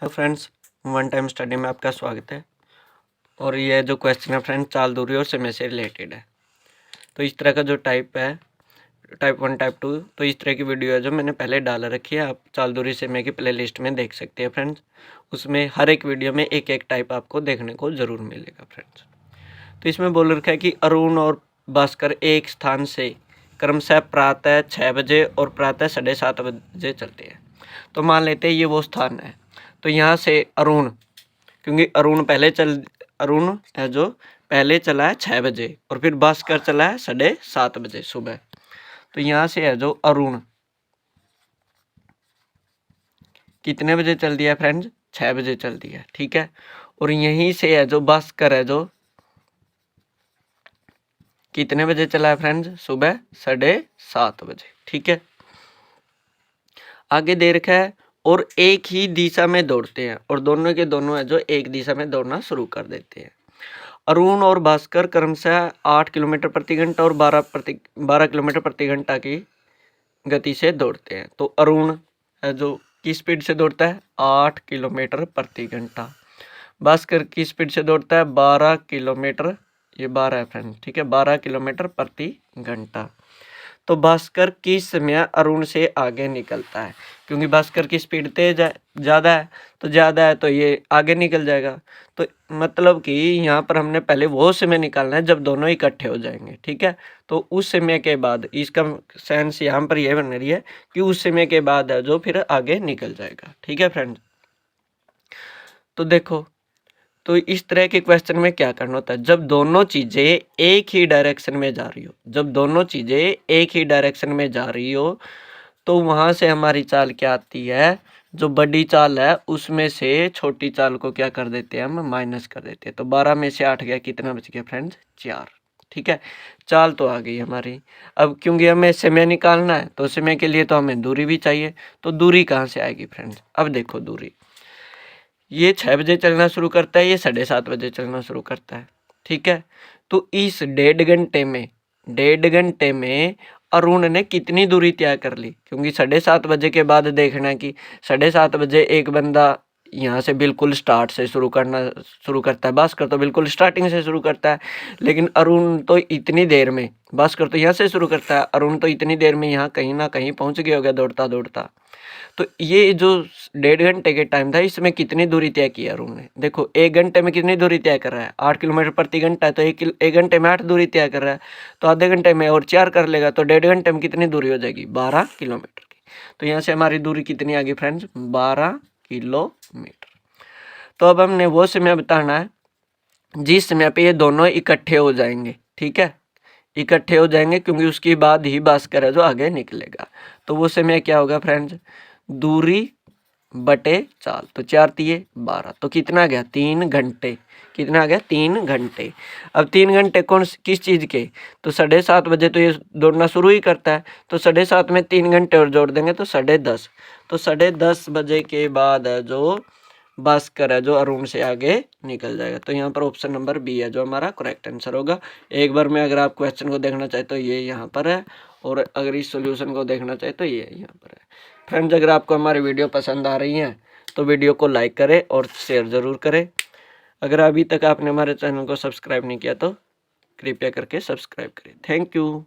Hello friends, one time study में आपका स्वागत है। और ये जो क्वेश्चन है फ्रेंड्स, चाल दूरी और समय से रिलेटेड है। तो इस तरह का जो टाइप है, टाइप 1 टाइप 2, तो इस तरह की वीडियो है जो मैंने पहले डाल रखी है। आप चाल दूरी समय की प्ले लिस्ट में देख सकते हैं फ्रेंड्स। उसमें हर एक वीडियो में एक एक टाइप आपको देखने को ज़रूर मिलेगा फ्रेंड्स। तो इसमें बोल रखा है कि अरुण और भास्कर एक स्थान से क्रमशः प्रातः 6 बजे और प्रातः 7:30 बजे चलते हैं। तो मान लेते हैं ये वो स्थान है। तो यहाँ से अरुण, क्योंकि अरुण है जो पहले चला है 6 बजे और फिर भास्कर चला है 7:30 बजे सुबह। तो यहाँ से है जो अरुण कितने बजे चल दिया फ्रेंड्स? 6 बजे चल दिया, ठीक है। और यहीं से है जो भास्कर है जो कितने बजे चला है फ्रेंड्स? सुबह 7:30 बजे, ठीक है। आगे दे रखा है और एक ही दिशा में दौड़ते हैं, और दोनों के दोनों है जो एक दिशा में दौड़ना शुरू कर देते हैं। अरुण और भास्कर क्रमशः 8 किलोमीटर प्रति घंटा और 12 किलोमीटर प्रति घंटा की गति से दौड़ते हैं। तो अरुण है जो किस स्पीड से दौड़ता है? 8 किलोमीटर प्रति घंटा। भास्कर की स्पीड से दौड़ता है 12 किलोमीटर, ये 12 है फ्रेंड, ठीक है, 12 किलोमीटर प्रति घंटा। तो भास्कर किस समय अरुण से आगे निकलता है? क्योंकि भास्कर की स्पीड तेज है, ज़्यादा है, तो ज़्यादा है तो ये आगे निकल जाएगा। तो मतलब कि यहाँ पर हमने पहले वो समय निकालना है जब दोनों इकट्ठे हो जाएंगे, ठीक है। तो उस समय के बाद, इसका सेंस यहाँ पर यह बन रही है कि उस समय के बाद है जो फिर आगे निकल जाएगा, ठीक है फ्रेंड। तो देखो, तो इस तरह के क्वेश्चन में क्या करना होता है? जब दोनों चीज़ें एक ही डायरेक्शन में जा रही हो, जब दोनों चीज़ें एक ही डायरेक्शन में जा रही हो, तो वहाँ से हमारी चाल क्या आती है? जो बड़ी चाल है उसमें से छोटी चाल को क्या कर देते हैं? हम माइनस कर देते हैं। तो 12 में से 8 गया, कितना बच गया फ्रेंड्स? 4, ठीक है। चाल तो आ गई हमारी। अब क्योंकि हमें समय निकालना है, तो समय के लिए तो हमें दूरी भी चाहिए। तो दूरी कहाँ से आएगी फ्रेंड्स? अब देखो, दूरी ये 6 बजे चलना शुरू करता है, ये 7:30 बजे चलना शुरू करता है, ठीक है। तो इस 1.5 घंटे में अरुण ने कितनी दूरी तय कर ली? क्योंकि 7:30 बजे के बाद देखना है कि 7:30 बजे एक बंदा यहाँ से बिल्कुल स्टार्ट से शुरू करता है, भास्कर तो बिल्कुल स्टार्टिंग से शुरू करता है, लेकिन अरुण तो इतनी देर में, भास्कर तो यहाँ से शुरू करता है, अरुण तो इतनी देर में यहाँ कहीं ना कहीं पहुँच गया होगा दौड़ता दौड़ता। तो ये जो 1.5 घंटे के टाइम था, इसमें कितनी दूरी तय की अरुण ने? देखो, 1 घंटे में कितनी दूरी तय कर रहा है? 8 किलोमीटर प्रति घंटा है, तो एक घंटे में 8 दूरी तय कर रहा है। तो आधे घंटे में और 4 कर लेगा, तो 1.5 घंटे में कितनी दूरी हो जाएगी? 12 किलोमीटर की। तो यहाँ से हमारी दूरी कितनी आ गई फ्रेंड्स? 12 किलोमीटर। तो अब हमने वो समय बताना है जिस समय पे ये दोनों इकट्ठे हो जाएंगे, ठीक है, इकट्ठे हो जाएंगे, क्योंकि उसके बाद ही भास्कर है जो आगे निकलेगा। तो वो समय क्या होगा फ्रेंड्स? दूरी बटे चाल। तो 4 तिये 12, तो कितना आ गया? 3 घंटे। कितना आ गया? 3 घंटे। अब 3 घंटे किस चीज़ के? तो 7:30 बजे तो ये दौड़ना शुरू ही करता है, तो 7:30 में 3 घंटे और जोड़ देंगे तो 10:30। तो 10:30 बजे के बाद है जो भास्कर है जो अरुण से आगे निकल जाएगा। तो यहाँ पर ऑप्शन नंबर बी है जो हमारा करेक्ट आंसर होगा। एक बार में अगर आप क्वेश्चन को देखना चाहे तो ये यहाँ पर है, और अगर इस सॉल्यूशन को देखना चाहे तो ये यहाँ पर है। फ्रेंड्स, अगर आपको हमारी वीडियो पसंद आ रही है तो वीडियो को लाइक करें और शेयर ज़रूर करें। अगर अभी तक आपने हमारे चैनल को सब्सक्राइब नहीं किया तो कृपया करके सब्सक्राइब करें। Thank you.